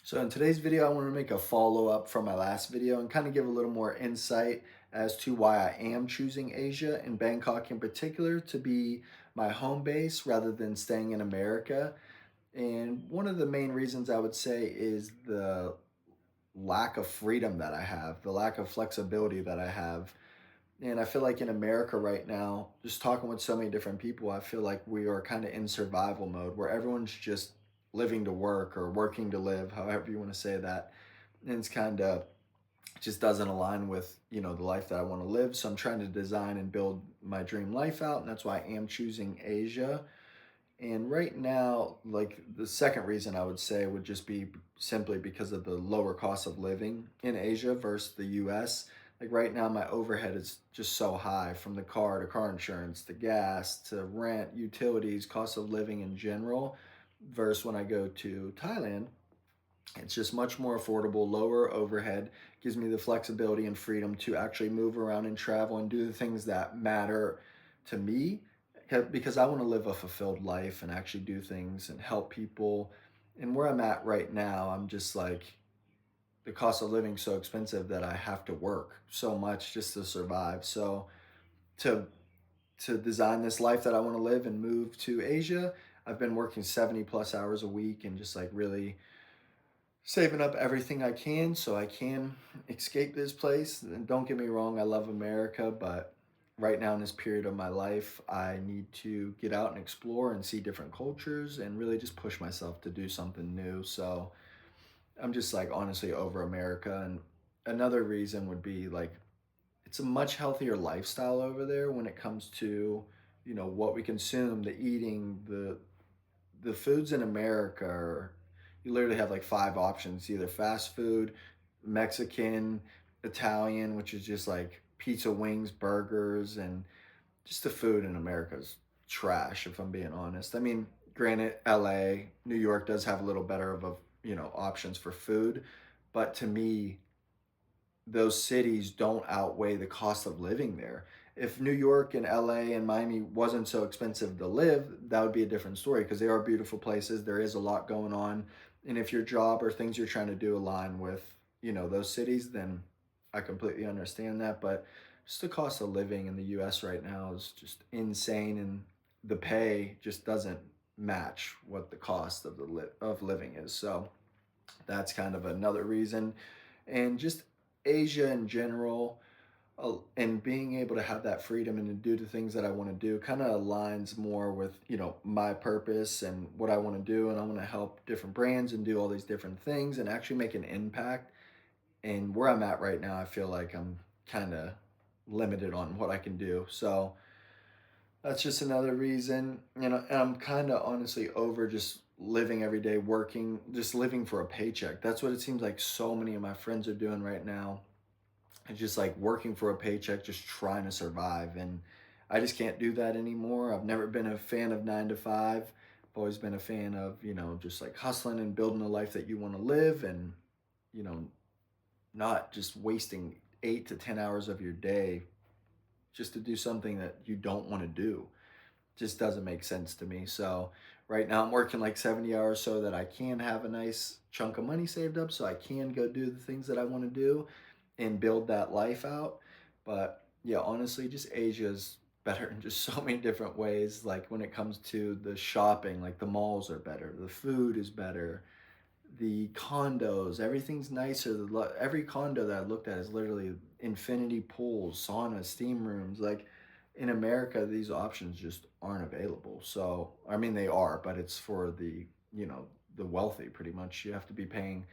So in today's video, I want to make a follow-up from my last video and kind of give a little more insight as to why I am choosing Asia and Bangkok in particular to be my home base rather than staying in America. And one of the main reasons I would say is the lack of freedom that I have, the lack of flexibility that I have. And I feel like in America right now, just talking with so many different people, I feel like we are kind of in survival mode where everyone's just living to work or working to live, however you want to say that. And it's kind of just doesn't align with, the life that I want to live. So I'm trying to design and build my dream life out. And that's why I am choosing Asia. And right now, like the second reason I would say would just be simply because of the lower cost of living in Asia versus the US. Like right now, my overhead is just so high from the car to car insurance to gas to rent, utilities, cost of living in general. Versus when I go to Thailand, it's just much more affordable, lower overhead, gives me the flexibility and freedom to actually move around and travel and do the things that matter to me because I want to live a fulfilled life and actually do things and help people. And where I'm at right now, I'm just like the cost of living so expensive that I have to work so much just to survive. So to to design this life that I want to live and move to Asia, I've been working 70 plus hours a week and just like really saving up everything I can so I can escape this place. And don't get me wrong, I love America, but right now in this period of my life, I need to get out and explore and see different cultures and really just push myself to do something new. So I'm just like honestly over America. And another reason would be like it's a much healthier lifestyle over there when it comes to, what we consume, the eating, the foods in America are, you literally have like five options, either fast food, Mexican, Italian, which is just like pizza, wings, burgers, and just the food in America is trash, if I'm being honest. I mean, granted, LA, New York does have a little better of a, options for food, but to me, those cities don't outweigh the cost of living there. If New York and LA and Miami wasn't so expensive to live, that would be a different story because they are beautiful places. There is a lot going on. And if your job or things you're trying to do align with, those cities, then I completely understand that. But just the cost of living in the US right now is just insane and the pay just doesn't match what the cost of of living is. So that's kind of another reason. And just Asia in general, and being able to have that freedom and to do the things that I want to do kind of aligns more with, my purpose and what I want to do. And I want to help different brands and do all these different things and actually make an impact. And where I'm at right now, I feel like I'm kind of limited on what I can do. So that's just another reason, and I'm kind of honestly over just living every day, working, just living for a paycheck. That's what it seems like so many of my friends are doing right now. It's just like working for a paycheck, just trying to survive. And I just can't do that anymore. I've never been a fan of 9 to 5. I've always been a fan of, just like hustling and building a life that you want to live and, you know, not just wasting 8 to 10 hours of your day just to do something that you don't want to do. Just doesn't make sense to me. So right now I'm working like 70 hours so that I can have a nice chunk of money saved up so I can go do the things that I want to do and build that life out. But yeah, honestly, just Asia's better in just so many different ways. Like when it comes to the shopping, like the malls are better, the food is better, the condos, everything's nicer. Every condo that I looked at is literally infinity pools, saunas, steam rooms. Like in America, these options just aren't available. So, I mean, they are, but it's for the wealthy pretty much. You have to be paying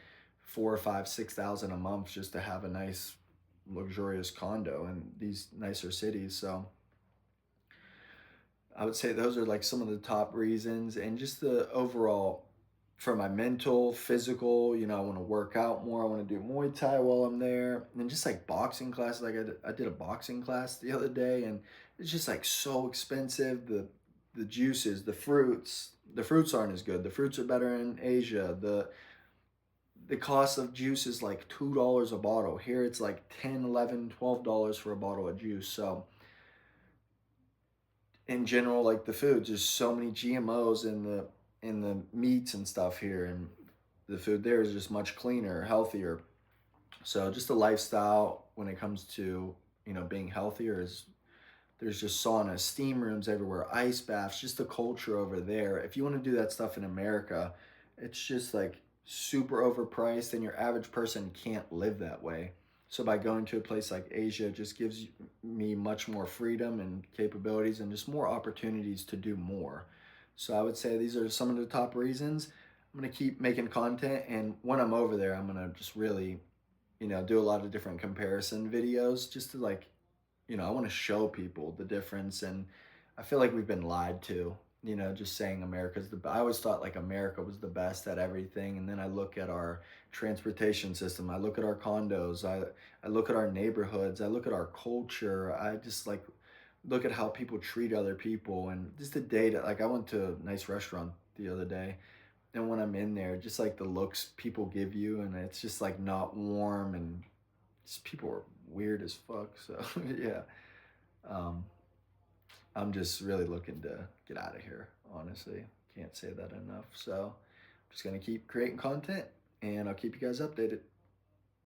4 or 5, 6 thousand a month just to have a nice, luxurious condo in these nicer cities. So, I would say those are like some of the top reasons, and just the overall for my mental, physical, I want to work out more. I want to do Muay Thai while I'm there. And just like boxing classes, like I did a boxing class the other day and it's just like so expensive. The juices, the fruits aren't as good. The fruits are better in Asia. The cost of juice is like $2 a bottle. Here it's like 10, 11, $12 for a bottle of juice. So in general, like the foods, there's so many GMOs in the meats and stuff here, and the food there is just much cleaner, healthier. So just the lifestyle when it comes to, being healthier is there's just saunas, steam rooms everywhere, ice baths, just the culture over there. If you want to do that stuff in America, it's just like super overpriced and your average person can't live that way. So by going to a place like Asia, it just gives me much more freedom and capabilities and just more opportunities to do more. So I would say these are some of the top reasons. I'm going to keep making content, and when I'm over there, I'm going to just really, do a lot of different comparison videos just to like, I want to show people the difference. And I feel like we've been lied to, just saying I always thought like America was the best at everything. And then I look at our transportation system, I look at our condos, I look at our neighborhoods, I look at our culture. I just like look at how people treat other people, and just the data. Like I went to a nice restaurant the other day, and when I'm in there, just like the looks people give you, and it's just like not warm, and just people are weird as fuck. So yeah, um, I'm just really looking to get out of here. Honestly, can't say that enough. So I'm just gonna keep creating content, and I'll keep you guys updated.